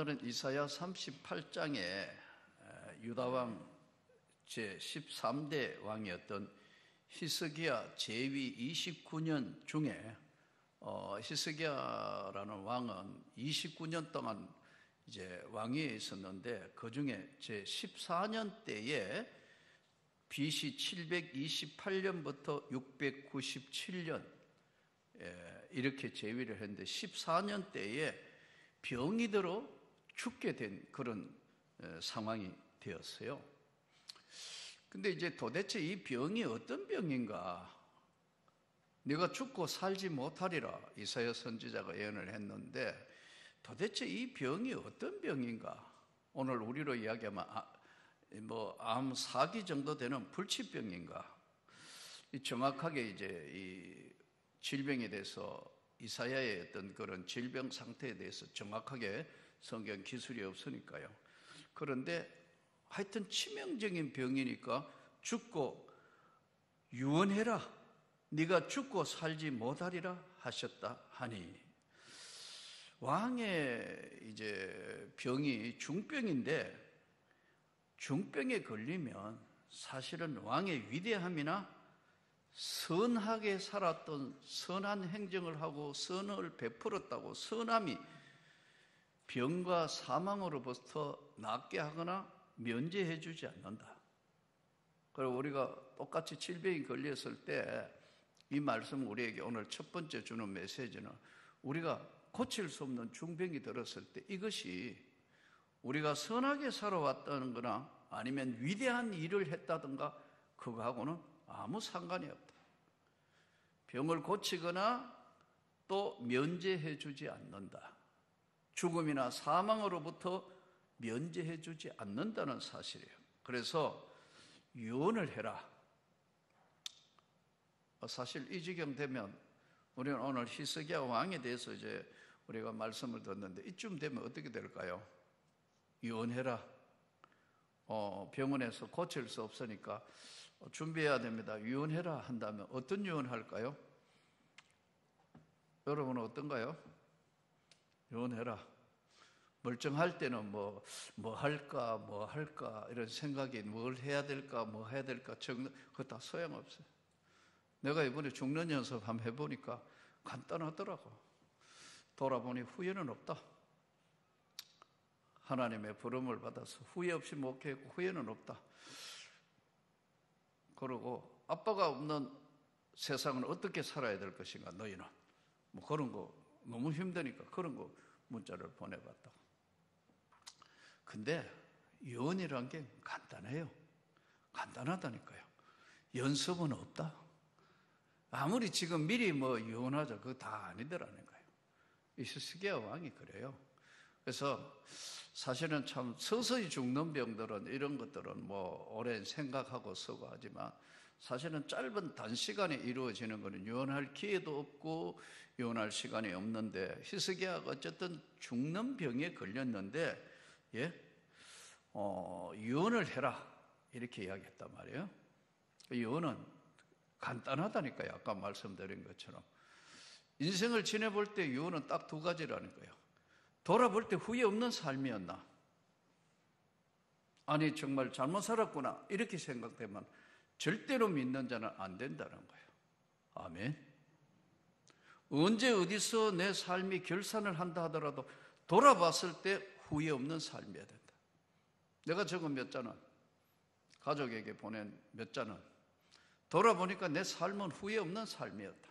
오늘은 이사야 38장에 유다왕 제13대 왕이었던 히스기야 제위 29년 중에 히스기야라는 왕은 29년 동안 이제 왕위에 있었는데 그 중에 제14년 때에 BC 728년부터 697년 이렇게 제위를 했는데 14년 때에 병이 들어 죽게 된 그런 상황이 되었어요. 근데 이제 도대체 이 병이 어떤 병인가? 네가 죽고 살지 못하리라 이사야 선지자가 예언을 했는데 도대체 이 병이 어떤 병인가? 오늘 우리로 이야기하면 암 4기 정도 되는 불치병인가? 정확하게 이제 이 질병에 대해서 이사야의 어떤 그런 질병 상태에 대해서 정확하게 성경 기술이 없으니까요. 그런데 하여튼 치명적인 병이니까 죽고 유언해라. 네가 죽고 살지 못하리라 하셨다 하니 왕의 이제 병이 중병인데 중병에 걸리면 사실은 왕의 위대함이나 선하게 살았던 선한 행정을 하고 선을 베풀었다고 선함이 병과 사망으로부터 낫게 하거나 면제해 주지 않는다. 그리고 우리가 똑같이 질병이 걸렸을 때 이 말씀 우리에게 오늘 첫 번째 주는 메시지는 우리가 고칠 수 없는 중병이 들었을 때 이것이 우리가 선하게 살아왔다는 거나 아니면 위대한 일을 했다든가 그거하고는 아무 상관이 없다. 병을 고치거나 또 면제해 주지 않는다. 죽음이나 사망으로부터 면제해 주지 않는다는 사실이에요. 그래서 유언을 해라. 사실 이 지경 되면 우리는 오늘 히스기야 왕에 대해서 이제 우리가 말씀을 듣는데 이쯤 되면 어떻게 될까요? 유언해라. 병원에서 고칠 수 없으니까 준비해야 됩니다. 유언해라 한다면 어떤 유언할까요? 여러분은 어떤가요? 유언해라. 멀쩡할 때는 뭐 할까 이런 생각이 뭘 해야 될까 뭐 해야 될까 그거 다 소용없어요. 내가 이번에 죽는 연습 한번 해보니까 간단하더라고. 돌아보니 후회는 없다. 하나님의 부름을 받아서 후회 없이 목회했고 후회는 없다. 그러고 아빠가 없는 세상은 어떻게 살아야 될 것인가 너희는 뭐 그런 거 너무 힘드니까 그런 거 문자를 보내봤다. 근데 유언이란 게 간단해요. 간단하다니까요. 연습은 없다. 아무리 지금 미리 유언하자 그거 다 아니더라는 거예요. 히스기야 왕이 그래요. 그래서 사실은 참 서서히 죽는 병들은 이런 것들은 오랜 생각하고 쓰고 하지만 사실은 짧은 단시간에 이루어지는 것은 유언할 기회도 없고 유언할 시간이 없는데 히스기야가 어쨌든 죽는 병에 걸렸는데 유언을 해라 이렇게 이야기했단 말이에요. 유언은 간단하다니까요. 아까 말씀드린 것처럼 인생을 지내볼 때 유언은 딱 두 가지라는 거예요. 돌아볼 때 후회 없는 삶이었나? 아니 정말 잘못 살았구나 이렇게 생각되면 절대로 믿는 자는 안 된다는 거예요. 아멘. 언제 어디서 내 삶이 결산을 한다 하더라도 돌아봤을 때 후회 없는 삶이어야 된다. 내가 적은 몇 자는 가족에게 보낸 몇 자는 돌아보니까 내 삶은 후회 없는 삶이었다.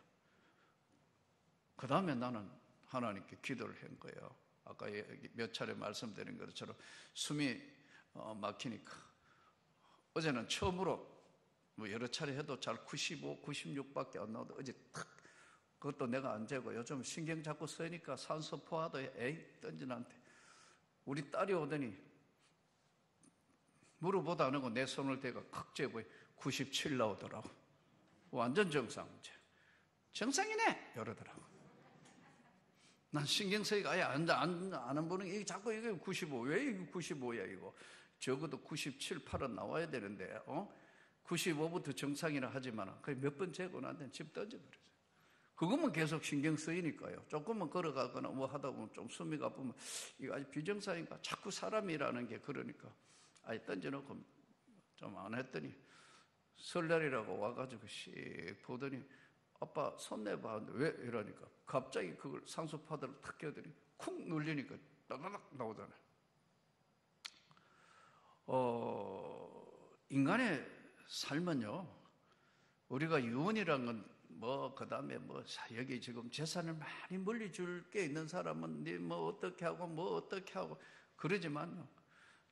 그 다음에 나는 하나님께 기도를 한 거예요. 아까 몇 차례 말씀드린 것처럼 숨이 막히니까 어제는 처음으로 여러 차례 해도 잘 95, 96밖에 안 나오도 어제 탁 그것도 내가 안 재고 요즘 신경 자꾸 쓰니까 산소 포화도 던지나한테 우리 딸이 오더니 물어보다 안 하고 내 손을 대고 칵 재고 97 나오더라고. 완전 정상제. 정상이네! 이러더라고. 난 신경 쓰기가 아예 안 보는 게 자꾸 이게 95. 왜 이게 95야, 이거? 적어도 97, 8은 나와야 되는데, 95부터 정상이라 하지만, 몇 번 재고 나한테는 집 던져버렸어요. 그것만 계속 신경 쓰이니까요. 조금만 걸어가거나 뭐 하다 보면 좀 숨이 가쁘면 이거 아직 비정상인가? 자꾸 사람이라는 게 그러니까 아예 던져놓고 좀 안 했더니 설날이라고 와가지고 씩 보더니 아빠 손 내봐 하는데 왜? 이러니까 갑자기 그걸 상수파들을 탁 껴더니 쿵 눌리니까 따다닥 나오잖아요. 인간의 삶은요, 우리가 유언이란 건 뭐, 그 다음에 뭐, 여기 지금 재산을 많이 물려줄 게 있는 사람은 네 뭐 어떻게 하고 뭐 어떻게 하고 그러지만요,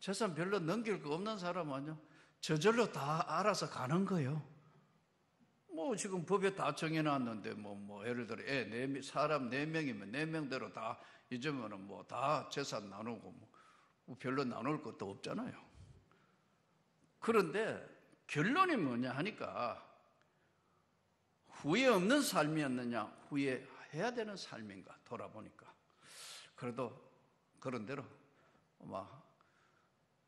재산 별로 넘길 거 없는 사람은요, 저절로 다 알아서 가는 거예요. 뭐 지금 법에 다 정해놨는데 뭐 예를 들어 사람 4명이면 4명대로 다 잊으면은 뭐 다 재산 나누고 뭐 별로 나눌 것도 없잖아요. 그런데 결론이 뭐냐 하니까 후회 없는 삶이었느냐, 후회해야 되는 삶인가 돌아보니까 그래도 그런 대로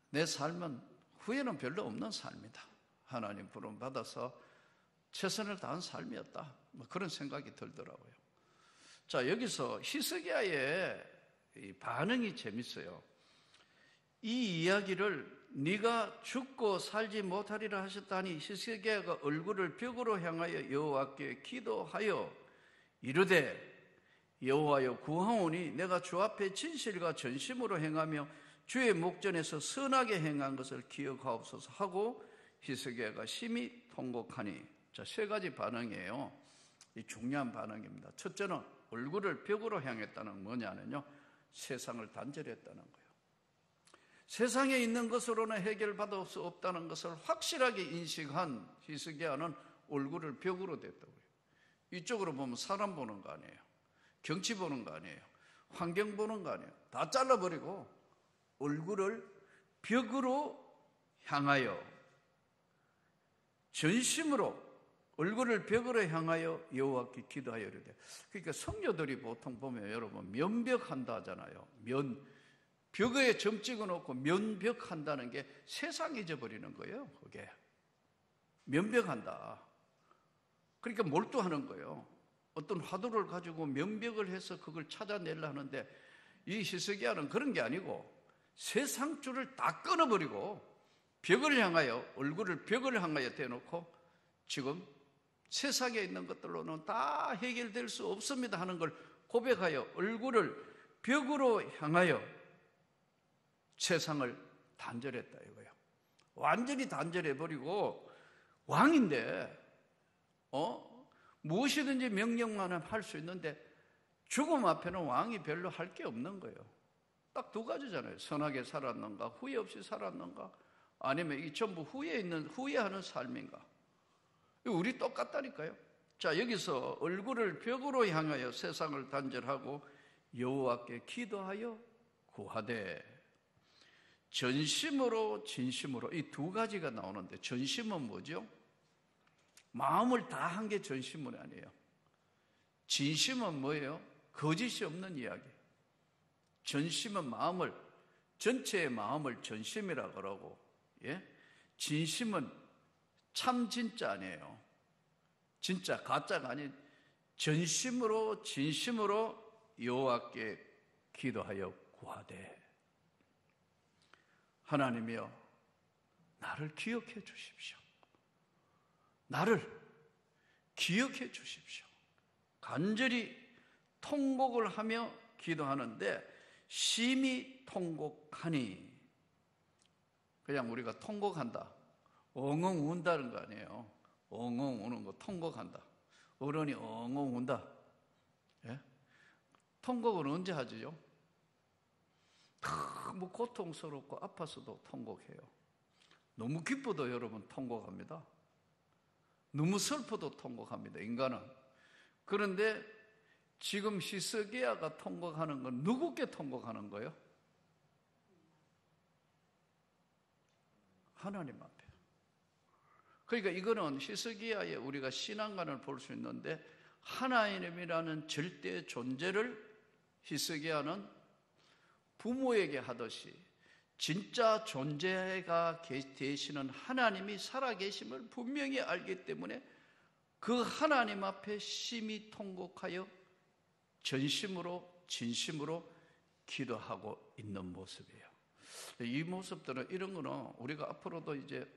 내 삶은 후회는 별로 없는 삶이다. 하나님 부름 받아서 최선을 다한 삶이었다. 뭐 그런 생각이 들더라고요. 자, 여기서 히스기야의 반응이 재밌어요. 이 이야기를 네가 죽고 살지 못하리라 하셨다니 히스기야가 얼굴을 벽으로 향하여 여호와께 기도하여 이르되 여호와여 구하오니 내가 주 앞에 진실과 전심으로 행하며 주의 목전에서 선하게 행한 것을 기억하옵소서 하고 히스기야가 심히 통곡하니. 자, 3가지 반응이에요. 이 중요한 반응입니다. 첫째는 얼굴을 벽으로 향했다는 뭐냐면요, 세상을 단절했다는 거예요. 세상에 있는 것으로는 해결받을 수 없다는 것을 확실하게 인식한 히스기야는 얼굴을 벽으로 댔다고요. 이쪽으로 보면 사람 보는 거 아니에요. 경치 보는 거 아니에요. 환경 보는 거 아니에요. 다 잘라버리고 얼굴을 벽으로 향하여 전심으로 얼굴을 벽으로 향하여 여호와께 기도하여 이르되. 그러니까 성녀들이 보통 보면 여러분 면벽한다 하잖아요. 벽에 점 찍어놓고 면벽한다는 게 세상 잊어버리는 거예요. 그게 면벽한다. 그러니까 몰두하는 거예요. 어떤 화두를 가지고 면벽을 해서 그걸 찾아내려 하는데 이 히스기야는 그런 게 아니고 세상 줄을 다 끊어버리고 벽을 향하여, 얼굴을 벽을 향하여 대놓고 지금 세상에 있는 것들로는 다 해결될 수 없습니다 하는 걸 고백하여 얼굴을 벽으로 향하여 세상을 단절했다 이거예요. 완전히 단절해버리고 왕인데 무엇이든지 명령만 할 수 있는데 죽음 앞에는 왕이 별로 할 게 없는 거예요. 딱 2가지잖아요. 선하게 살았는가, 후회 없이 살았는가, 아니면 이 전부 후회하는 삶인가. 우리 똑같다니까요. 자, 여기서 얼굴을 벽으로 향하여 세상을 단절하고 여호와께 기도하여 구하되 전심으로 진심으로, 이 2가지가 나오는데 전심은 뭐죠? 마음을 다 한 게 전심은 아니에요. 진심은 뭐예요? 거짓이 없는 이야기. 전심은 마음을, 전체의 마음을 전심이라 그러고, 예? 진심은 참 진짜 아니에요. 진짜 가짜가 아닌 전심으로 진심으로 여호와께 기도하여 구하되. 하나님이여 나를 기억해 주십시오. 나를 기억해 주십시오. 간절히 통곡을 하며 기도하는데 심히 통곡하니, 그냥 우리가 통곡한다, 엉엉 운다는 거 아니에요. 엉엉 우는 거 통곡한다. 어른이 엉엉 운다. 예? 통곡은 언제 하지요? 너무 고통스럽고 아파서도 통곡해요. 너무 기뻐도 여러분 통곡합니다. 너무 슬퍼도 통곡합니다, 인간은. 그런데 지금 히스기야가 통곡하는 건 누구께 통곡하는 거예요? 하나님 앞에. 그러니까 이거는 히스기야의 우리가 신앙관을 볼 수 있는데, 하나님이라는 절대 존재를 히스기야는 부모에게 하듯이 진짜 존재가 되시는 하나님이 살아계심을 분명히 알기 때문에 그 하나님 앞에 심히 통곡하여 전심으로 진심으로 기도하고 있는 모습이에요. 이 모습들은, 이런 거는 우리가 앞으로도 이제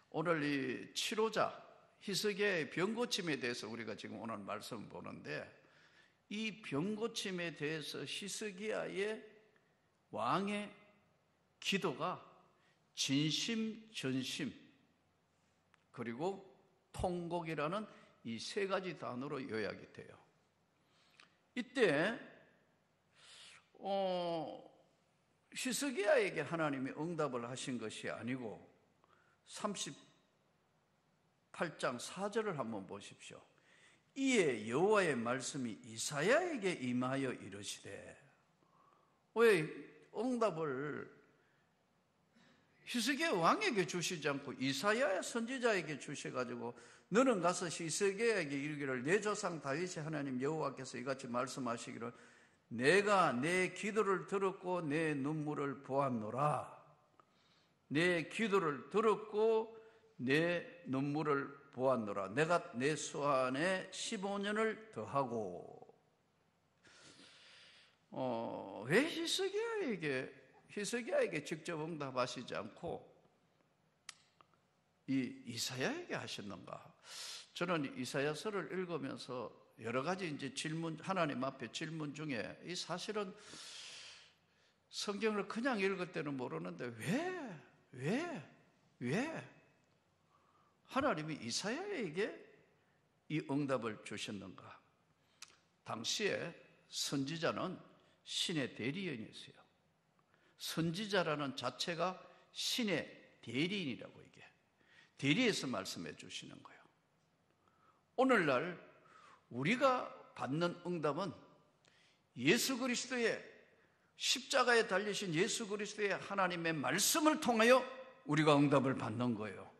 오늘 이 치료자 히스기야의 병고침에 대해서 우리가 지금 오늘 말씀 보는데, 이 병고침에 대해서 히스기야의 왕의 기도가 진심, 전심, 그리고 통곡이라는 이 세 가지 단어로 요약이 돼요. 이때 히스기야에게 하나님이 응답을 하신 것이 아니고 38장 4절을 한번 보십시오. 이에 여호와의 말씀이 이사야에게 임하여 이르시되, 왜 응답을 히스기야 왕에게 주시지 않고 이사야 선지자에게 주셔가지고, 너는 가서 히스기야에게 이르기를, 내 조상 다윗의 하나님 여호와께서 이같이 말씀하시기를, 내가 내 기도를 들었고 내 눈물을 보았노라. 내 기도를 들었고 내 눈물을 보았노라. 내가 내 수한에 15년을 더하고. 왜 히스기야에게 직접 응답하시지 않고 이 이사야에게 하셨는가? 저는 이사야서를 읽으면서 여러 가지 이제 질문, 하나님 앞에 질문 중에, 이 사실은 성경을 그냥 읽을 때는 모르는데 왜 하나님이 이사야에게 이 응답을 주셨는가? 당시에 선지자는 신의 대리인이었어요. 선지자라는 자체가 신의 대리인이라고, 이게 대리해서 말씀해 주시는 거예요. 오늘날 우리가 받는 응답은 예수 그리스도의 십자가에 달리신 예수 그리스도의 하나님의 말씀을 통하여 우리가 응답을 받는 거예요.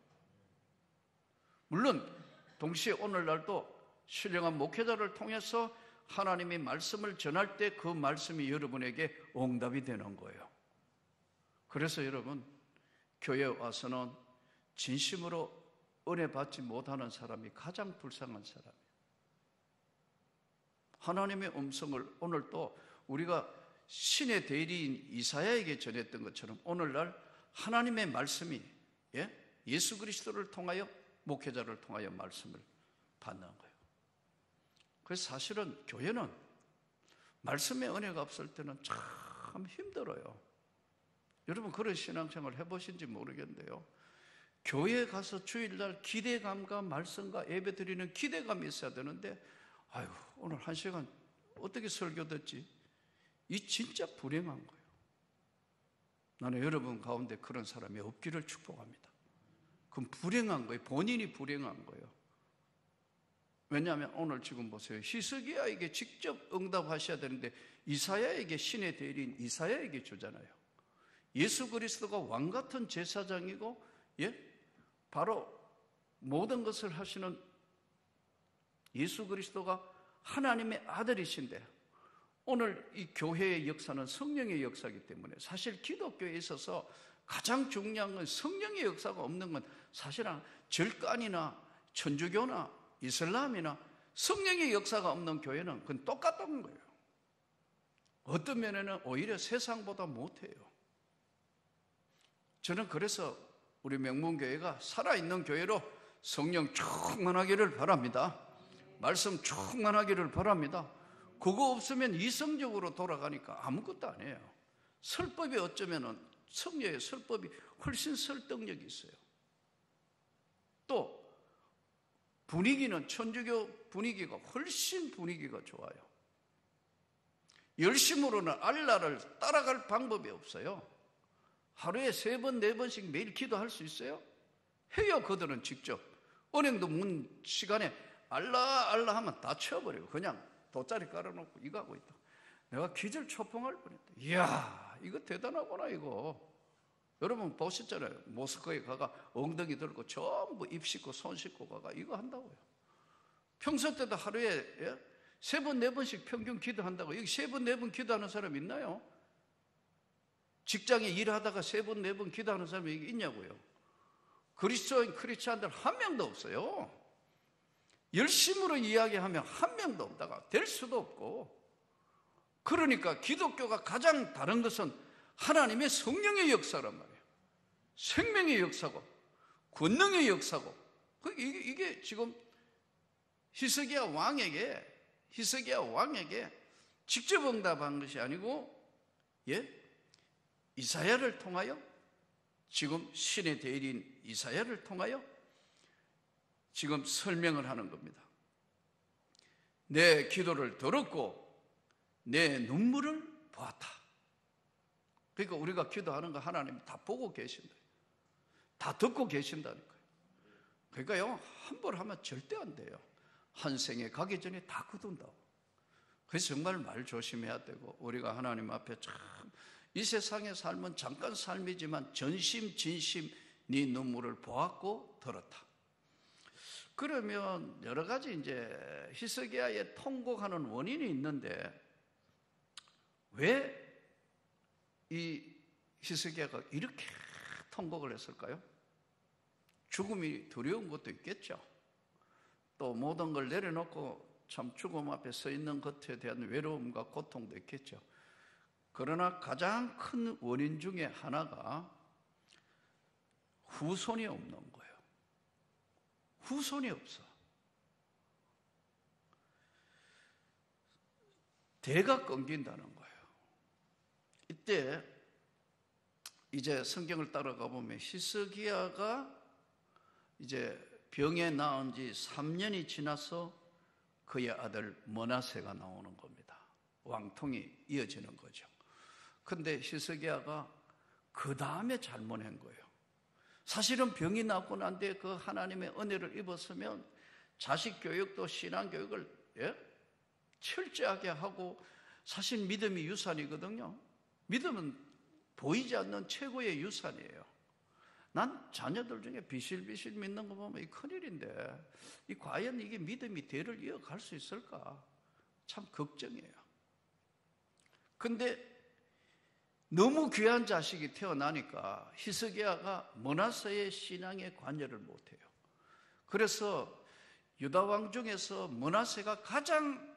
물론 동시에 오늘날도 신령한 목회자를 통해서 하나님의 말씀을 전할 때 그 말씀이 여러분에게 응답이 되는 거예요. 그래서 여러분, 교회에 와서는 진심으로 은혜 받지 못하는 사람이 가장 불쌍한 사람이에요. 하나님의 음성을 오늘 또 우리가 신의 대리인 이사야에게 전했던 것처럼 오늘날 하나님의 말씀이 예수 그리스도를 통하여, 목회자를 통하여 말씀을 받는 거예요. 그래서 사실은 교회는 말씀의 은혜가 없을 때는 참 힘들어요. 여러분 그런 신앙생활 해보신지 모르겠는데요, 교회에 가서 주일날 기대감과 말씀과 예배 드리는 기대감이 있어야 되는데, 아유 오늘 1시간 어떻게 설교 듣지? 이 진짜 불행한 거예요. 나는 여러분 가운데 그런 사람이 없기를 축복합니다. 그건 불행한 거예요. 본인이 불행한 거예요. 왜냐하면 오늘 지금 보세요. 히스기야에게 직접 응답하셔야 되는데 이사야에게, 신의 대리인 이사야에게 주잖아요. 예수 그리스도가 왕 같은 제사장이고, 바로 모든 것을 하시는 예수 그리스도가 하나님의 아들이신데, 오늘 이 교회의 역사는 성령의 역사이기 때문에, 사실 기독교에 있어서 가장 중요한 건 성령의 역사가 없는 건, 사실은 절간이나 천주교나 이슬람이나 성령의 역사가 없는 교회는 그건 똑같다는 거예요. 어떤 면에는 오히려 세상보다 못해요. 저는 그래서 우리 명문교회가 살아있는 교회로 성령 충만하기를 바랍니다. 말씀 충만하기를 바랍니다. 그거 없으면 이성적으로 돌아가니까 아무것도 아니에요. 설법이 어쩌면은 성녀의 설법이 훨씬 설득력이 있어요. 또 분위기는 천주교 분위기가 훨씬 분위기가 좋아요. 열심으로는 알라를 따라갈 방법이 없어요. 하루에 3번, 4번씩 매일 기도할 수 있어요? 해요. 그들은 직접 은행도 문 시간에 알라 알라 하면 다 쳐버리고 그냥 돗자리 깔아놓고 이거 하고 있다. 내가 기절초풍할 뻔했다. 이야, 이거 대단하구나. 이거 여러분 보셨잖아요. 모스크에 가가 엉덩이 들고 전부 입 씻고 손 씻고 가가 이거 한다고요. 평소 때도 하루에 3번, 4번씩 평균 기도한다고. 여기 3번, 4번 기도하는 사람 있나요? 직장에 일하다가 3번, 4번 기도하는 사람이 있냐고요. 그리스도인 크리스찬들 한 명도 없어요. 열심으로 이야기하면 한 명도 없다가 될 수도 없고, 그러니까 기독교가 가장 다른 것은 하나님의 성령의 역사란 말이에요. 생명의 역사고 권능의 역사고, 이게 지금 히스기야 왕에게 직접 응답한 것이 아니고, 이사야를 통하여, 지금 신의 대리인 이사야를 통하여 지금 설명을 하는 겁니다. 내 기도를 들었고 내 눈물을 보았다. 그러니까 우리가 기도하는 거 하나님 다 보고 계신다, 다 듣고 계신다니까요. 그러니까요, 한 번 하면 절대 안 돼요. 한 생에 가기 전에 다 거둔다고. 그래서 정말 말 조심해야 되고, 우리가 하나님 앞에 참, 이 세상의 삶은 잠깐 삶이지만 전심 진심 네 눈물을 보았고 들었다. 그러면 여러 가지 이제 히스기야의 통곡하는 원인이 있는데, 왜 이 히스기야가 이렇게 통곡을 했을까요? 죽음이 두려운 것도 있겠죠. 또 모든 걸 내려놓고 참 죽음 앞에 서 있는 것에 대한 외로움과 고통도 있겠죠. 그러나 가장 큰 원인 중에 하나가 후손이 없는 거예요. 후손이 없어. 대가 끊긴다는 거예요. 이때 이제 성경을 따라가 보면 히스기야가 이제 병에 나은 지 3년이 지나서 그의 아들 므낫세가 나오는 겁니다. 왕통이 이어지는 거죠. 근데 히스기야가 그 다음에 잘못한 거예요. 사실은 병이 나고 난 뒤에 그 하나님의 은혜를 입었으면 자식 교육도 신앙 교육을 철저하게 하고, 사실 믿음이 유산이거든요. 믿음은 보이지 않는 최고의 유산이에요. 난 자녀들 중에 비실비실 믿는 거 보면 이 큰일인데, 과연 이게 믿음이 대를 이어갈 수 있을까? 참 걱정이에요. 근데 너무 귀한 자식이 태어나니까 히스기야가 므낫세의 신앙에 관여를 못해요. 그래서 유다 왕 중에서 므낫세가 가장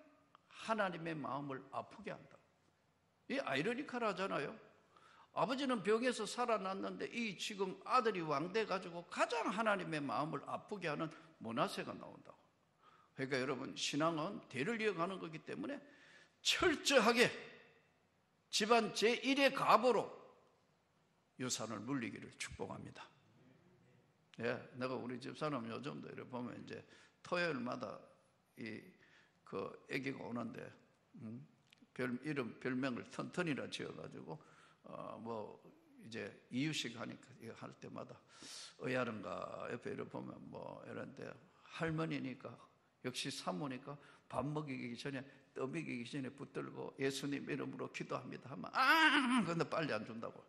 하나님의 마음을 아프게 한다. 이 아이러니컬하잖아요. 아버지는 병에서 살아났는데 이 지금 아들이 왕돼 가지고 가장 하나님의 마음을 아프게 하는 므낫세가 나온다고. 그러니까 여러분, 신앙은 대를 이어가는 거기 때문에 철저하게 집안 제1의 가보로 유산을 물리기를 축복합니다. 내가 우리 집사람 요즘도 이렇게 보면 이제 토요일마다 그 아기가 오는데 별명을 턴턴이라 지어가지고 뭐 이제 이유식 하니까 이거 할 때마다 의아른가 옆에 이렇게 보면 뭐 이런데 할머니니까 역시 사모니까 밥 먹이기 전에 떠먹이기 전에 붙들고 예수님 이름으로 기도합니다 하면 근데 빨리 안 준다고.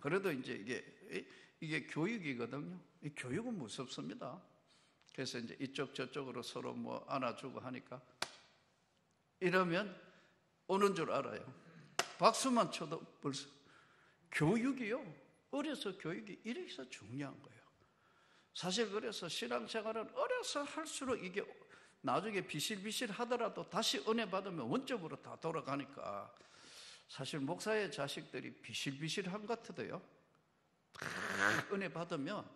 그래도 이제 이게 교육이거든요. 이 교육은 무섭습니다. 그래서 이제 이쪽 저쪽으로 서로 뭐 안아주고 하니까 이러면 오는 줄 알아요. 박수만 쳐도 벌써. 교육이요, 어려서 교육이 이래서 중요한 거예요. 사실 그래서 신앙생활은 어려서 할수록 이게 나중에 비실비실 하더라도 다시 은혜 받으면 원점으로 다 돌아가니까, 사실 목사의 자식들이 비실비실한 것 같아도요, 은혜 받으면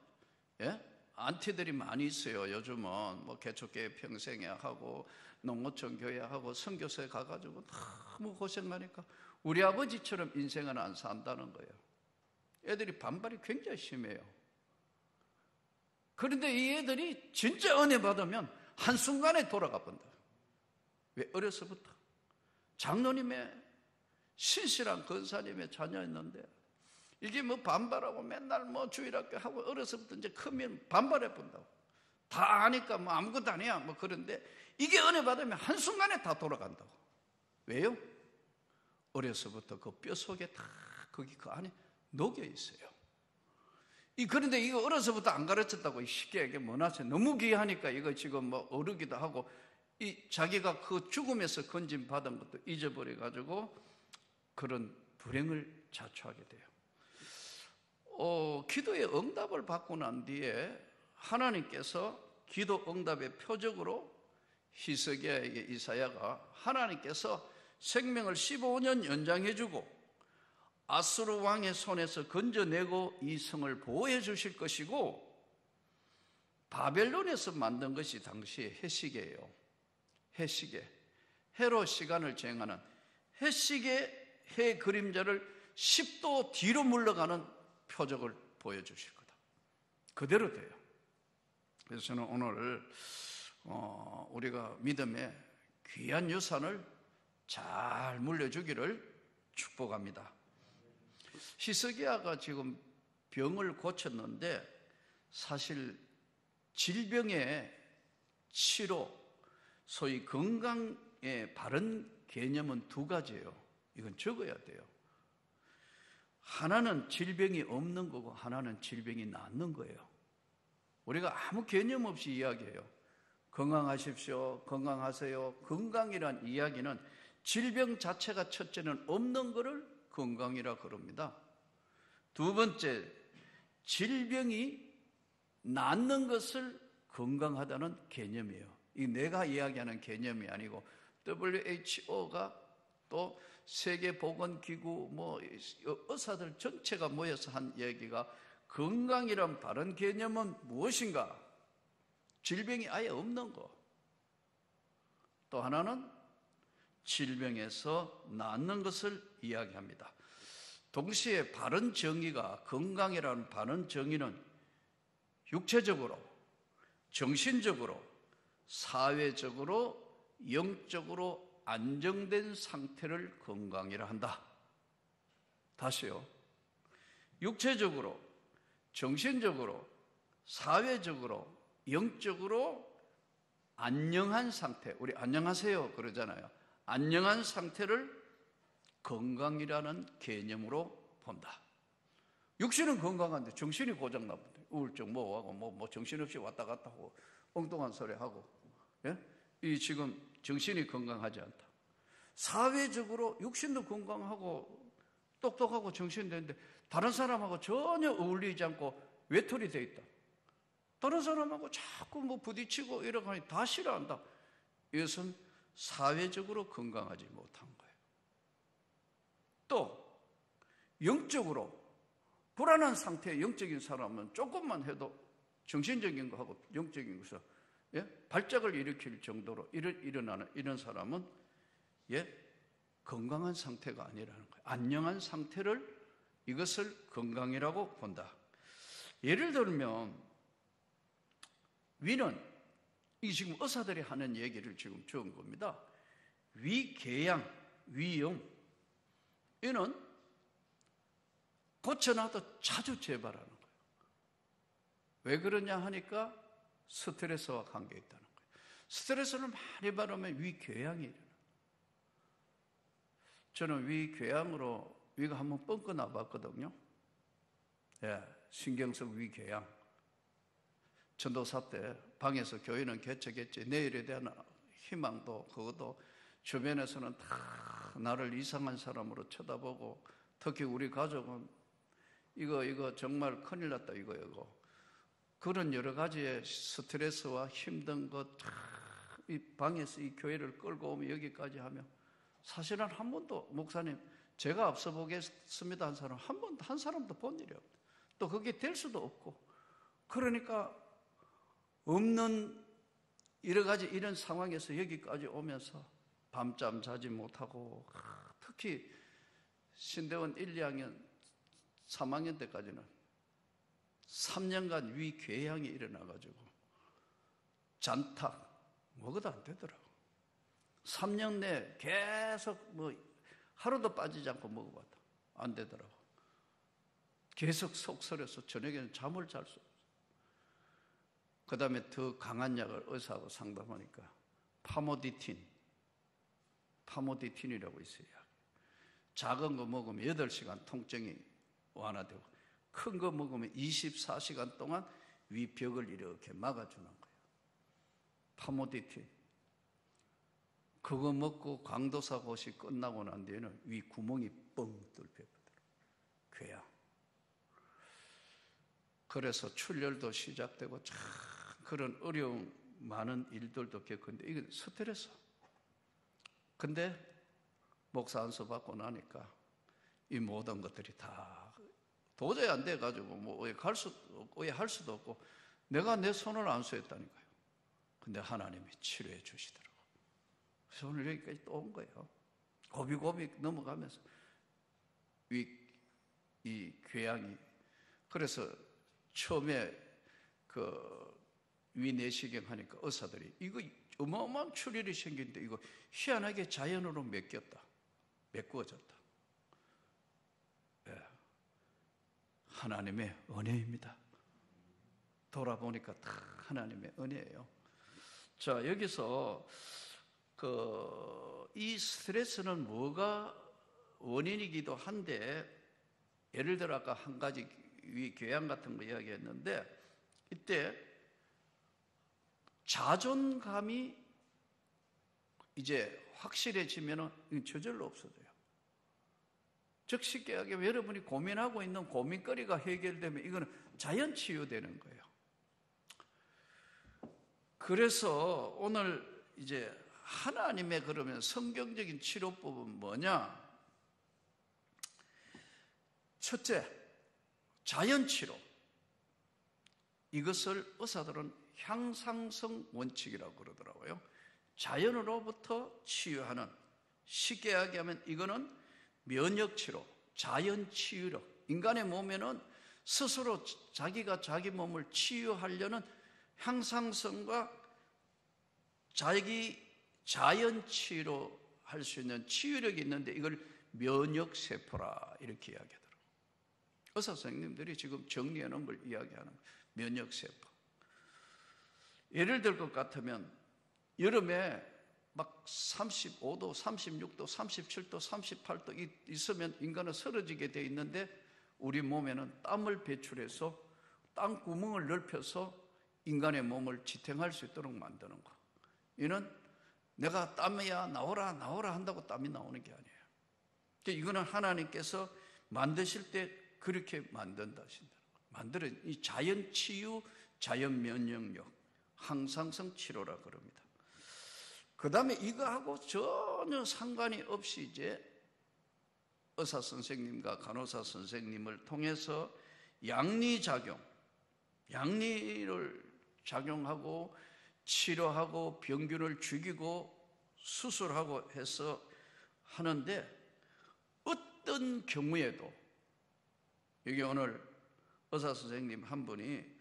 안티들이 많이 있어요. 요즘은 뭐 개척교회 평생회 하고 농어촌 교회 하고 선교소에 가가지고 너무 고생하니까 우리 아버지처럼 인생은 안 산다는 거예요. 애들이 반발이 굉장히 심해요. 그런데 이 애들이 진짜 은혜 받으면 한순간에 돌아가 본다. 왜? 어려서부터 장로님의 신실한 권사님의 자녀였는데 이게 뭐 반발하고 맨날 뭐 주일학교 하고 어려서부터 이제 크면 반발해 본다고. 다 아니까 뭐 아무것도 아니야 뭐. 그런데 이게 은혜 받으면 한순간에 다 돌아간다고. 왜요? 어려서부터 그 뼈 속에 다 거기 그 안에 녹여 있어요. 그런데 이거 어려서부터 안 가르쳤다고 쉽게 이게 므낫세 너무 귀하니까 이거 지금 뭐 어르기도 하고 자기가 그 죽음에서 건진 받은 것도 잊어버려 가지고 그런 불행을 자초하게 돼요. 기도의 응답을 받고 난 뒤에 하나님께서 기도 응답의 표적으로 히스기야에게 이사야가 하나님께서 생명을 15년 연장해주고 아수르 왕의 손에서 건져내고 이 성을 보호해 주실 것이고, 바벨론에서 만든 것이 당시의 해시계예요. 해시계. 해로 시간을 주행하는 해시계, 해 그림자를 10도 뒤로 물러가는 표적을 보여주실 거다. 그대로 돼요. 그래서 저는 오늘 우리가 믿음의 귀한 유산을 잘 물려주기를 축복합니다. 히스기야가 지금 병을 고쳤는데 사실 질병의 치료, 소위 건강의 바른 개념은 두 가지예요. 이건 적어야 돼요. 하나는 질병이 없는 거고 하나는 질병이 낫는 거예요. 우리가 아무 개념 없이 이야기해요. 건강하십시오, 건강하세요. 건강이란 이야기는 질병 자체가 첫째는 없는 것을 건강이라 그럽니다. 두 번째, 질병이 낫는 것을 건강하다는 개념이에요. 이 내가 이야기하는 개념이 아니고 WHO가 또 세계보건기구 의사들 전체가 모여서 한 얘기가, 건강이란 바른 개념은 무엇인가? 질병이 아예 없는 거. 또 하나는 질병에서 낫는 것을 이야기합니다. 동시에 바른 정의가, 건강이라는 바른 정의는 육체적으로, 정신적으로, 사회적으로, 영적으로 안정된 상태를 건강이라 한다. 다시요. 육체적으로, 정신적으로, 사회적으로, 영적으로 안녕한 상태, 우리 안녕하세요 그러잖아요. 안녕한 상태를 건강이라는 개념으로 본다. 육신은 건강한데 정신이 고장나본데 우울증 뭐하고 정신없이 왔다 갔다 하고 엉뚱한 소리 하고, 예? 이 지금 정신이 건강하지 않다. 사회적으로 육신도 건강하고 똑똑하고 정신되는데 다른 사람하고 전혀 어울리지 않고 외톨이 돼 있다. 다른 사람하고 자꾸 부딪히고 이러고 다 싫어한다. 이것은 사회적으로 건강하지 못한 거예요. 또 영적으로 불안한 상태의 영적인 사람은 조금만 해도 정신적인 거하고 영적인 것을 발작을 일으킬 정도로 일어나는 이런 사람은 건강한 상태가 아니라는 거예요. 안녕한 상태를, 이것을 건강이라고 본다. 예를 들면 위는, 이 지금 의사들이 하는 얘기를 지금 적은 겁니다. 위궤양, 위염, 이는 고쳐놔도 자주 재발하는 거예요. 왜 그러냐 하니까 스트레스와 관계 있다는 거예요. 스트레스를 많이 받으면 위궤양이 일어나요. 저는 위궤양으로 위가 한번 뻥끗 나봤거든요. 신경성 위궤양. 전도사 때 방에서 교회는 개척했지, 내일에 대한 희망도 그것도 주변에서는 다 나를 이상한 사람으로 쳐다보고, 특히 우리 가족은 이거 정말 큰일 났다 이거. 그런 여러 가지의 스트레스와 힘든 것, 이 방에서 이 교회를 끌고 오면 여기까지 하면 사실은 한 번도, 목사님 제가 앞서 보겠습니다 한 사람 한 사람도 본 일이 없다. 또 그게 될 수도 없고, 그러니까 없는 여러 가지 이런 상황에서 여기까지 오면서 밤잠 자지 못하고, 특히 신대원 1, 2학년, 3학년 때까지는 3년간 위궤양이 일어나가지고 잔탁 먹어도 안 되더라고. 3년 내에 계속 하루도 빠지지 않고 먹어봤다. 안 되더라고. 계속 속설해서 저녁에는 잠을 잘 수 없어. 그 다음에 더 강한 약을 의사하고 상담하니까 파모디틴이라고 있어요. 작은 거 먹으면 8시간 통증이 완화되고, 큰 거 먹으면 24시간 동안 위벽을 이렇게 막아주는 거예요. 파모디틴. 그거 먹고 강도사 고시 끝나고 난 뒤에는 위 구멍이 뻥 뚫혀버려요. 괴양. 그래서 출혈도 시작되고 참 그런 어려운 많은 일들도 겪었는데 이건 스트레스. 근데 목사 안수 받고 나니까 이 모든 것들이 다 도저히 안 돼가지고 뭐 할 수도 없고 내가 내 손을 안수했다니까요. 근데 하나님이 치료해 주시더라고요. 그래서 오늘 여기까지 또 온 거예요. 고비고비 넘어가면서 이 궤양이, 그래서 처음에 위내시경 하니까 의사들이 이거 어마어마한 출혈이 생기는데 이거 희한하게 자연으로 메꾸어졌다. 예. 하나님의 은혜입니다. 돌아보니까 다 하나님의 은혜예요. 자, 여기서 이 스트레스는 뭐가 원인이기도 한데, 예를 들어 아까 한 가지 교양 같은 거 이야기했는데, 이때 자존감이 이제 확실해지면은 저절로 없어져요. 즉 쉽게 얘기하면 여러분이 고민하고 있는 고민거리가 해결되면 이거는 자연 치유되는 거예요. 그래서 오늘 이제 하나님의 그러면 성경적인 치료법은 뭐냐? 첫째, 자연치료. 이것을 의사들은 향상성 원칙이라고 그러더라고요. 자연으로부터 치유하는, 쉽게 이야기하면 이거는 면역치료, 자연치유력. 인간의 몸에는 스스로 자기가 자기 몸을 치유하려는 향상성과 자기 자연치유로 할 수 있는 치유력이 있는데 이걸 면역세포라 이렇게 이야기하더라고요. 의사 선생님들이 지금 정리해 놓은 걸 이야기하는 거예요. 면역세포. 예를 들 것 같으면 여름에 막 35도, 36도, 37도, 38도 있으면 인간은 쓰러지게 돼 있는데 우리 몸에는 땀을 배출해서 땀 구멍을 넓혀서 인간의 몸을 지탱할 수 있도록 만드는 거. 이는 내가 땀이야 나오라 한다고 땀이 나오는 게 아니에요. 이거는 하나님께서 만드실 때 그렇게 만든다 하신다는 거. 만드는 이 자연 치유, 자연 면역력, 항상성 치료라 그럽니다. 그 다음에 이거하고 전혀 상관이 없이 이제 의사 선생님과 간호사 선생님을 통해서 양리작용, 양리를 작용하고 치료하고 병균을 죽이고 수술하고 해서 하는데, 어떤 경우에도 여기 오늘 의사 선생님 한 분이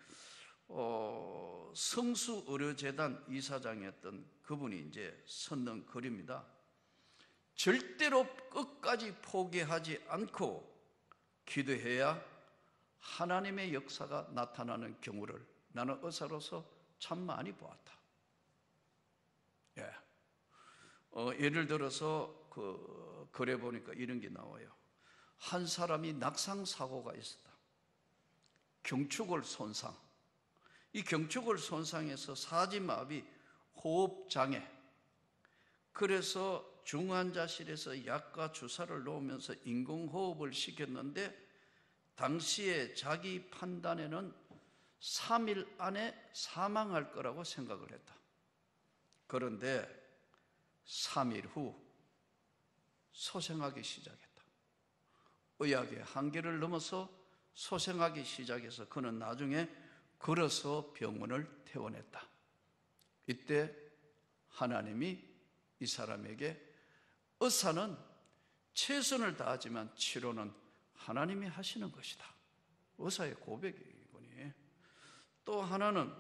성수의료재단 이사장이었던 그분이 이제 썼는 글입니다. 절대로 끝까지 포기하지 않고 기도해야 하나님의 역사가 나타나는 경우를 나는 의사로서 참 많이 보았다. 예. 예를 들어서 글에 보니까 이런 게 나와요. 한 사람이 낙상사고가 있었다. 경추골 손상. 이 경추골 손상에서 사지마비, 호흡장애. 그래서 중환자실에서 약과 주사를 놓으면서 인공호흡을 시켰는데 당시에 자기 판단에는 3일 안에 사망할 거라고 생각을 했다. 그런데 3일 후 소생하기 시작했다. 의학의 한계를 넘어서 소생하기 시작해서 그는 나중에 걸어서 병원을 퇴원했다. 이때 하나님이 이 사람에게 의사는 최선을 다하지만 치료는 하나님이 하시는 것이다. 의사의 고백이군요. 또 하나는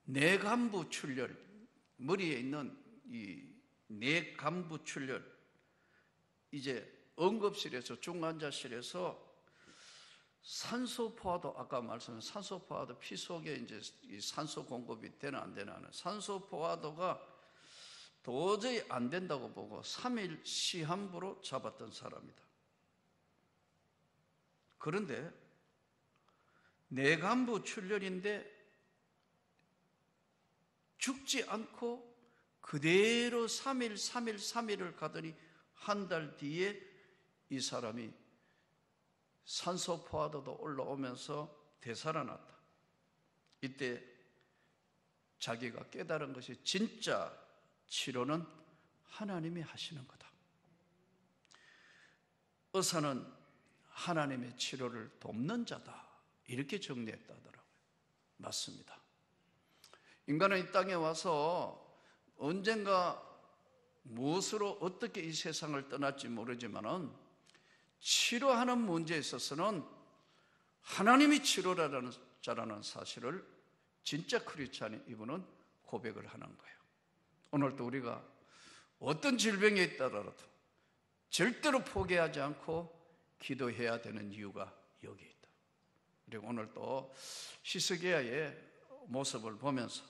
뇌간부 출혈, 머리에 있는 이 뇌간부 출혈, 이제 응급실에서 중환자실에서 산소포화도, 아까 말씀한 산소포화도, 피 속에 이제 이 산소 공급이 되나 안 되나 하는 산소포화도가 도저히 안 된다고 보고 3일 시한부로 잡았던 사람이다. 그런데 뇌간부 출혈인데 죽지 않고 그대로 3일을 가더니 한 달 뒤에 이 사람이 산소 포화도도 올라오면서 되살아났다. 이때 자기가 깨달은 것이 진짜 치료는 하나님이 하시는 거다. 의사는 하나님의 치료를 돕는 자다. 이렇게 정리했다 하더라고요. 맞습니다. 인간은 이 땅에 와서 언젠가 무엇으로 어떻게 이 세상을 떠날지 모르지만은 치료하는 문제에 있어서는 하나님이 치료라는 자라는 사실을 진짜 크리스찬인 이분은 고백을 하는 거예요. 오늘도 우리가 어떤 질병에 있더라도 절대로 포기하지 않고 기도해야 되는 이유가 여기 있다. 그리고 오늘 또 히스기야의 모습을 보면서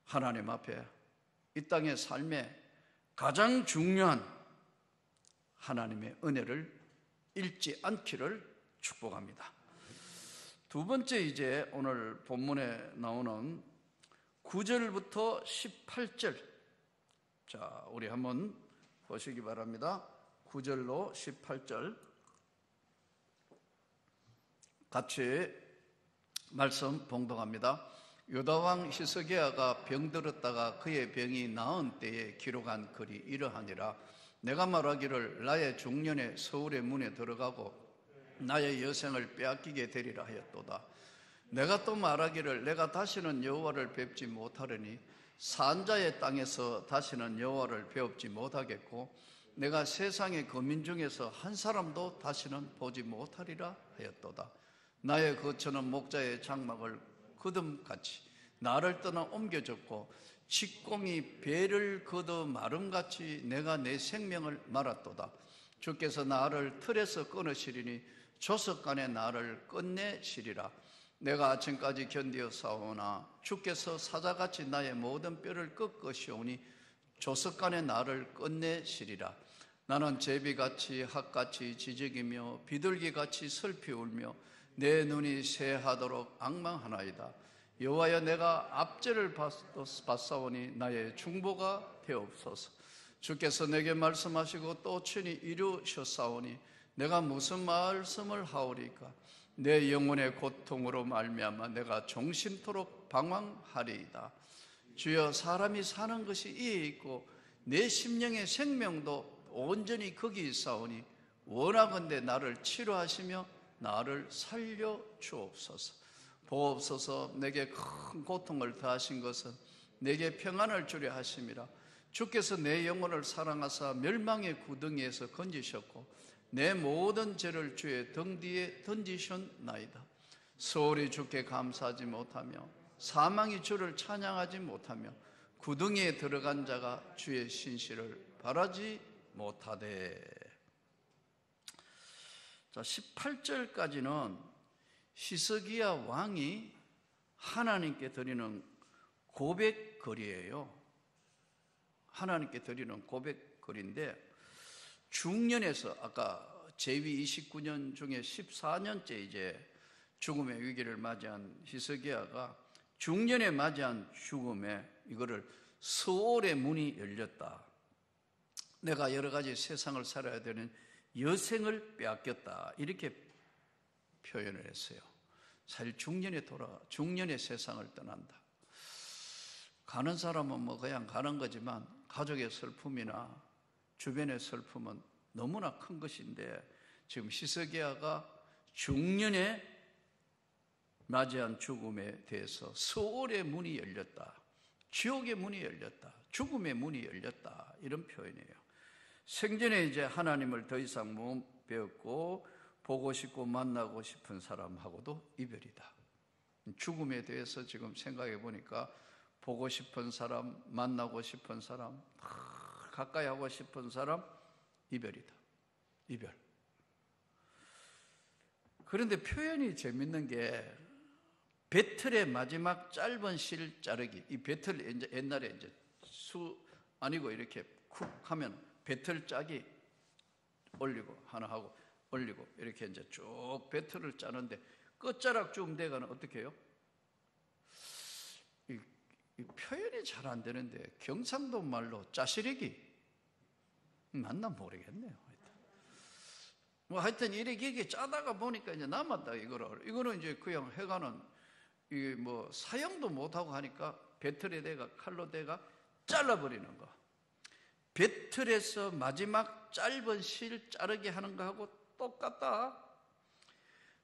하나님 앞에 이 땅의 삶에 가장 중요한 하나님의 은혜를 잃지 않기를 축복합니다. 두 번째, 이제 오늘 본문에 나오는 9절부터 18절. 자, 우리 한번 보시기 바랍니다. 9절로 18절 같이 말씀 봉독합니다. 유다왕 히스기야가 병들었다가 그의 병이 나은 때에 기록한 글이 이러하니라. 내가 말하기를 나의 중년에 서울의 문에 들어가고 나의 여생을 빼앗기게 되리라 하였도다. 내가 또 말하기를 내가 다시는 여호와를 뵙지 못하려니 산자의 땅에서 다시는 여호와를 배웁지 못하겠고 내가 세상의 거민 중에서 한 사람도 다시는 보지 못하리라 하였도다. 나의 거처는 목자의 장막을 거둠같이 나를 떠나 옮겨졌고 직공이 배를 걷어 마름같이 내가 내 생명을 말았도다. 주께서 나를 틀에서 끊으시리니 조석간에 나를 끝내시리라. 내가 아침까지 견디어 싸우나 주께서 사자같이 나의 모든 뼈를 꺾으시오니 조석간에 나를 끝내시리라. 나는 제비같이 학같이 지적이며 비둘기같이 슬피 울며 내 눈이 새하도록 앙망하나이다. 여호와여, 내가 압제를 받사오니 나의 중보가 되옵소서. 주께서 내게 말씀하시고 또 친히 이루셨사오니 내가 무슨 말씀을 하오리까? 내 영혼의 고통으로 말미암아 내가 종신토록 방황하리이다. 주여, 사람이 사는 것이 이에 있고 내 심령의 생명도 온전히 거기 있사오니 원하건대 나를 치료하시며 나를 살려 주옵소서. 보옵소서. 내게 큰 고통을 더하신 것은 내게 평안을 주려 하심이라. 주께서 내 영혼을 사랑하사 멸망의 구덩이에서 건지셨고 내 모든 죄를 주의 등 뒤에 던지셨나이다. 소홀히 주께 감사하지 못하며 사망이 주를 찬양하지 못하며 구덩이에 들어간 자가 주의 신실을 바라지 못하되. 자, 18절까지는 히스기야 왕이 하나님께 드리는 고백글이에요. 하나님께 드리는 고백글인데 중년에서 아까 제위 29년 중에 14년째 이제 죽음의 위기를 맞이한 히스기야가 중년에 맞이한 죽음에 이거를 서울의 문이 열렸다. 내가 여러 가지 세상을 살아야 되는 여생을 빼앗겼다. 이렇게 표현을 했어요. 사실 중년의 세상을 떠난다. 가는 사람은 뭐 그냥 가는 거지만 가족의 슬픔이나 주변의 슬픔은 너무나 큰 것인데 지금 히스기야가 중년에 맞이한 죽음에 대해서 서울의 문이 열렸다. 지옥의 문이 열렸다. 죽음의 문이 열렸다. 이런 표현이에요. 생전에 이제 하나님을 더 이상 못 배웠고 보고 싶고 만나고 싶은 사람하고도 이별이다. 죽음에 대해서 지금 생각해 보니까 보고 싶은 사람, 만나고 싶은 사람, 가까이 하고 싶은 사람, 이별이다. 이별. 그런데 표현이 재밌는 게 배틀의 마지막 짧은 실 자르기. 이 배틀 이제 옛날에 이제 수 아니고 이렇게 쿡 하면 배틀 짜기 올리고 하나 하고 올리고 이렇게 이제 쭉 배틀을 짜는데 끝자락쯤 되가는 어떻게 해요? 이 표현이 잘 안 되는데 경상도 말로 짜시리기 맞나 모르겠네요. 하여튼 이렇게 짜다가 보니까 이제 남았다 이거는 이제 그냥 해가는 이게 뭐 사용도 못하고 하니까 배틀에 대가 칼로 대가 잘라버리는 거. 배틀에서 마지막 짧은 실 자르게 하는 거하고 똑같다.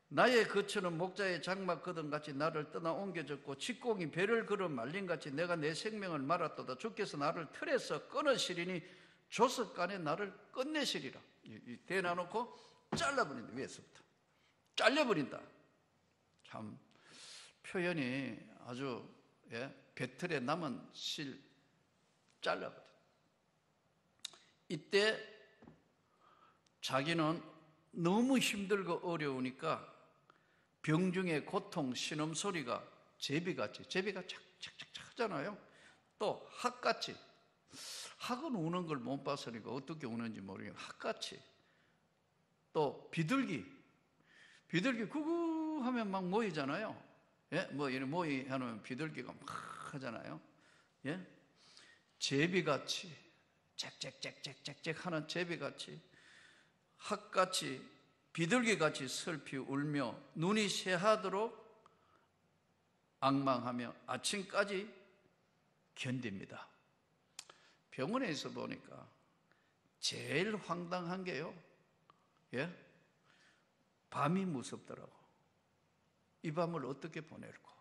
나의 거처는 목자의 장막 거든같이 나를 떠나 옮겨졌고 직공이 배를 걸어 말린같이 내가 내 생명을 말았도다. 주께서 나를 틀에서 끊으시리니 조석간에 나를 끝내시리라. 대놔놓고 잘라버린다. 위에서부터 잘려버린다. 참 표현이 아주 배틀에 남은 실 잘라버린다. 이때 자기는 너무 힘들고 어려우니까 병중의 고통, 신음소리가 제비가 착착착착 하잖아요. 또 학같이, 학은 우는 걸 못 봤으니까 어떻게 우는지 모르겠는데 학같이, 또 비둘기 구구 하면 막 모이잖아요. 뭐 이런 모이 하면 비둘기가 막 하잖아요. 제비같이 짹짹짹짹짹 하는 제비같이, 학같이, 비둘기같이 슬피 울며 눈이 새하도록 앙망하며 아침까지 견딥니다. 병원에 있어 보니까 제일 황당한 게요, 밤이 무섭더라고. 이 밤을 어떻게 보낼까?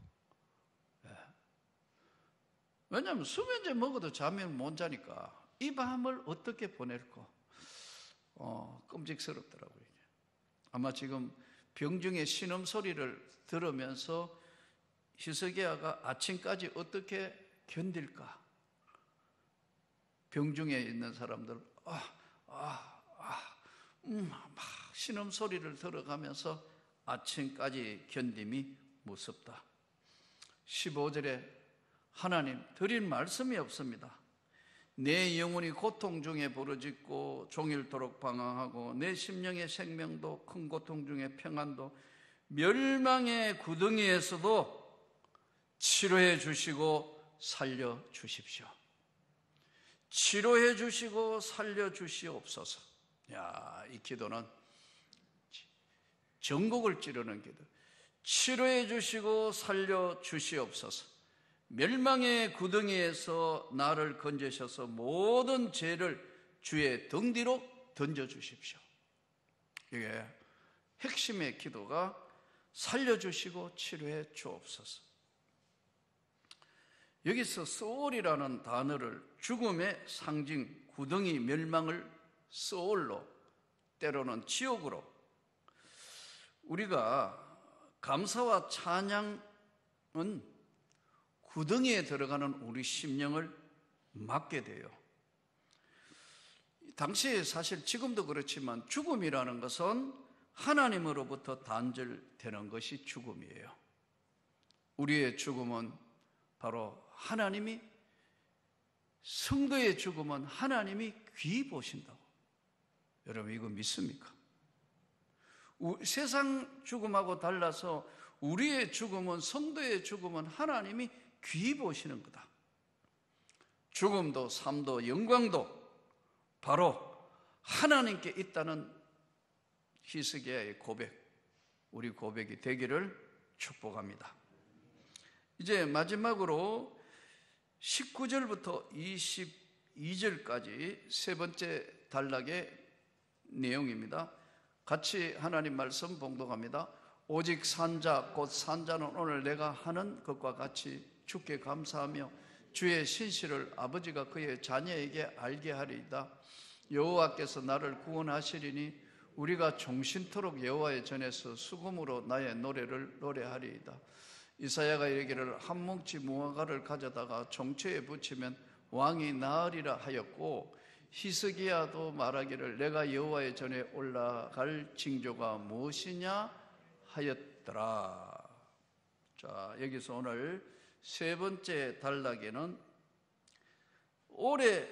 왜냐하면 수면제 먹어도 잠을 못 자니까 이 밤을 어떻게 보낼까? 끔찍스럽더라고요. 아마 지금 병중의 신음소리를 들으면서 히스기야가 아침까지 어떻게 견딜까? 병중에 있는 사람들 막 신음소리를 들어가면서 아침까지 견딤이 무섭다. 15절에 하나님 드릴 말씀이 없습니다. 내 영혼이 고통 중에 부르짖고 종일토록 방황하고 내 심령의 생명도 큰 고통 중에 평안도 멸망의 구덩이에서도 치료해 주시고 살려 주십시오. 치료해 주시고 살려 주시옵소서. 이 기도는 전곡을 찌르는 기도. 치료해 주시고 살려 주시옵소서. 멸망의 구덩이에서 나를 건져셔서 모든 죄를 주의 등 뒤로 던져주십시오. 이게 핵심의 기도가 살려주시고 치료해 주옵소서. 여기서 소울이라는 단어를 죽음의 상징, 구덩이 멸망을 소울로, 때로는 지옥으로, 우리가 감사와 찬양은 구덩이에 들어가는 우리 심령을 막게 돼요. 당시에 사실 지금도 그렇지만 죽음이라는 것은 하나님으로부터 단절되는 것이 죽음이에요. 우리의 죽음은 바로 하나님이, 성도의 죽음은 하나님이 귀히 보신다고. 여러분 이거 믿습니까? 세상 죽음하고 달라서 우리의 죽음은, 성도의 죽음은 하나님이 귀히 보시는 거다. 죽음도 삶도 영광도 바로 하나님께 있다는 히스기야의 고백, 우리 고백이 되기를 축복합니다. 이제 마지막으로 19절부터 22절까지 세 번째 단락의 내용입니다. 같이 하나님 말씀 봉독합니다. 오직 산자 곧 산자는 오늘 내가 하는 것과 같이 주께 감사하며 주의 신실을 아버지가 그의 자녀에게 알게 하리이다. 여호와께서 나를 구원하시리니 우리가 종신토록 여호와의 전에서 수금으로 나의 노래를 노래하리이다. 이사야가 이르기를 한 뭉치 무화과를 가져다가 종초에 붙이면 왕이 나으리라 하였고, 히스기야도 말하기를 내가 여호와의 전에 올라갈 징조가 무엇이냐 하였더라. 자, 여기서 오늘 세 번째 단락에는 올해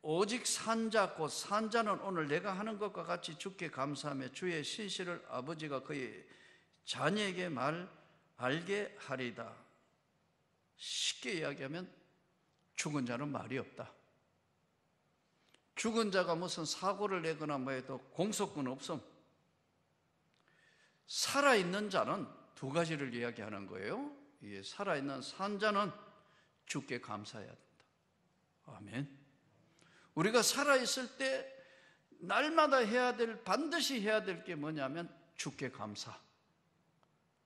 오직 산자 곧 산자는 오늘 내가 하는 것과 같이 주께 감사하며 주의 신실을 아버지가 그의 자녀에게 알게 하리다. 쉽게 이야기하면 죽은 자는 말이 없다. 죽은 자가 무슨 사고를 내거나 뭐 해도 공소권 없음. 살아있는 자는 두 가지를 이야기하는 거예요. 살아있는 산자는 주께 감사해야 된다. 아멘. 우리가 살아있을 때 날마다 반드시 해야 될 게 뭐냐면 주께 감사,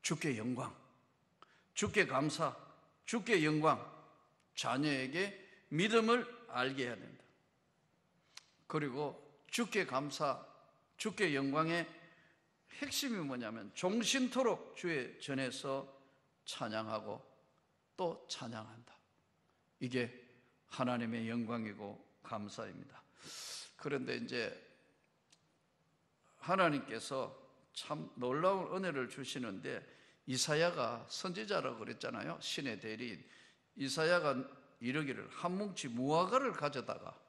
주께 영광, 주께 감사, 주께 영광, 자녀에게 믿음을 알게 해야 된다. 그리고 주께 감사, 주께 영광의 핵심이 뭐냐면 종신토록 주의 전에서 찬양하고 또 찬양한다. 이게 하나님의 영광이고 감사입니다. 그런데 이제 하나님께서 참 놀라운 은혜를 주시는데, 이사야가 선지자라고 그랬잖아요. 신의 대리인 이사야가 이르기를 한 뭉치 무화과를 가져다가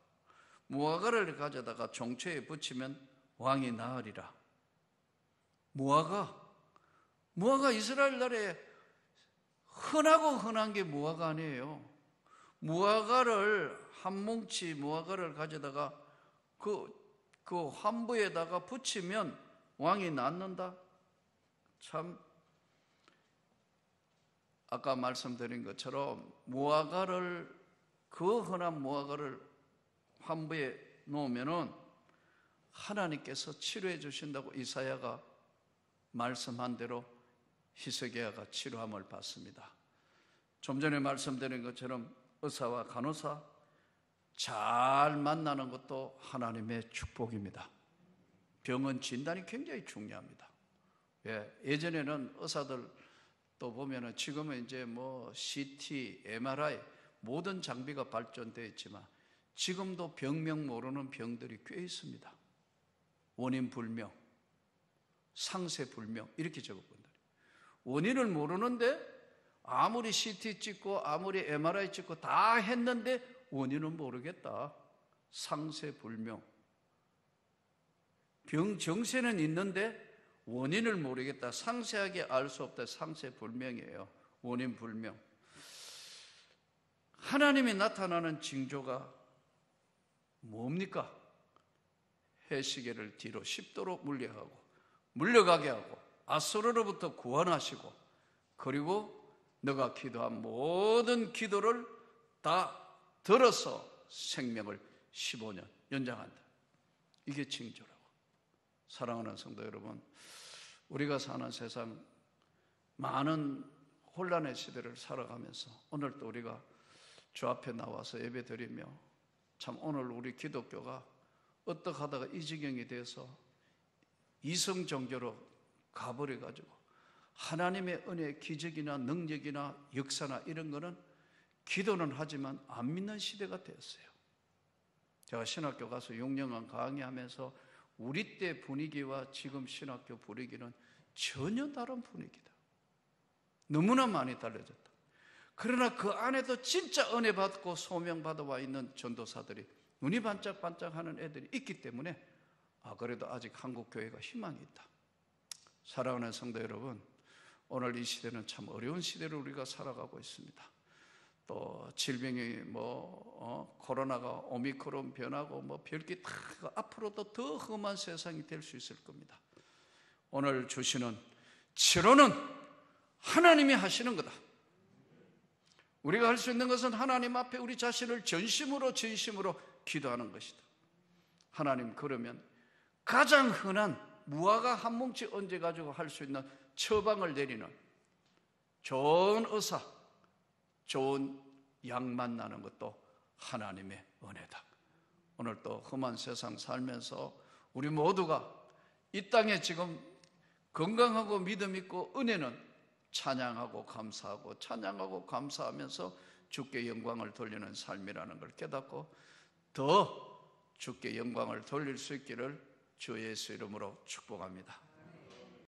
종초에 붙이면 왕이 나으리라. 무화과 이스라엘 나라에 흔한 게 무화과 아니에요. 한 뭉치 무화과를 가져다가 그 환부에다가 붙이면 왕이 낫는다. 참, 아까 말씀드린 것처럼 그 흔한 무화과를 환부에 놓으면은 하나님께서 치료해 주신다고 이사야가 말씀한 대로 히스기야가 치료함을 받습니다. 좀 전에 말씀드린 것처럼 의사와 간호사 잘 만나는 것도 하나님의 축복입니다. 병원 진단이 굉장히 중요합니다. 예전에는 의사들 또 보면은 지금은 이제 CT, MRI 모든 장비가 발전되어 있지만 지금도 병명 모르는 병들이 꽤 있습니다. 원인 불명, 상세 불명 이렇게 적어본다. 원인을 모르는데 아무리 CT 찍고 아무리 MRI 찍고 다 했는데 원인은 모르겠다. 상세 불명. 병 정세는 있는데 원인을 모르겠다. 상세하게 알 수 없다. 상세 불명이에요. 원인 불명. 하나님이 나타나는 징조가 뭡니까? 해시계를 뒤로 10도로 물려가게 하고 아수르로부터 구원하시고, 그리고 너가 기도한 모든 기도를 다 들어서 생명을 15년 연장한다. 이게 징조라고. 사랑하는 성도 여러분, 우리가 사는 세상 많은 혼란의 시대를 살아가면서 오늘 또 우리가 주 앞에 나와서 예배드리며, 참 오늘 우리 기독교가 어떻게 하다가 이 지경이 돼서 이성 종교로 가버려가지고 하나님의 은혜, 기적이나 능력이나 역사나 이런 거는 기도는 하지만 안 믿는 시대가 되었어요. 제가 신학교 가서 6년간 강의하면서 우리 때 분위기와 지금 신학교 분위기는 전혀 다른 분위기다. 너무나 많이 달라졌다. 그러나 그 안에도 진짜 은혜 받고 소명 받아와 있는 전도사들이, 눈이 반짝반짝하는 애들이 있기 때문에 그래도 아직 한국 교회가 희망이 있다. 사랑하는 성도 여러분, 오늘 이 시대는 참 어려운 시대를 우리가 살아가고 있습니다. 또 질병이 코로나가 오미크론 변하고 별게 다 앞으로도 더 험한 세상이 될 수 있을 겁니다. 오늘 주시는 치료는 하나님이 하시는 거다. 우리가 할 수 있는 것은 하나님 앞에 우리 자신을 전심으로 진심으로 기도하는 것이다. 하나님, 그러면 가장 흔한 무화과 한 뭉치 얹어 가지고 할 수 있는 처방을 내리는 좋은 의사, 좋은 약 만나는 것도 하나님의 은혜다. 오늘 또 험한 세상 살면서 우리 모두가 이 땅에 지금 건강하고 믿음 있고 은혜는 찬양하고 감사하고 찬양하고 감사하면서 주께 영광을 돌리는 삶이라는 걸 깨닫고 더 주께 영광을 돌릴 수 있기를 주 예수 이름으로 축복합니다.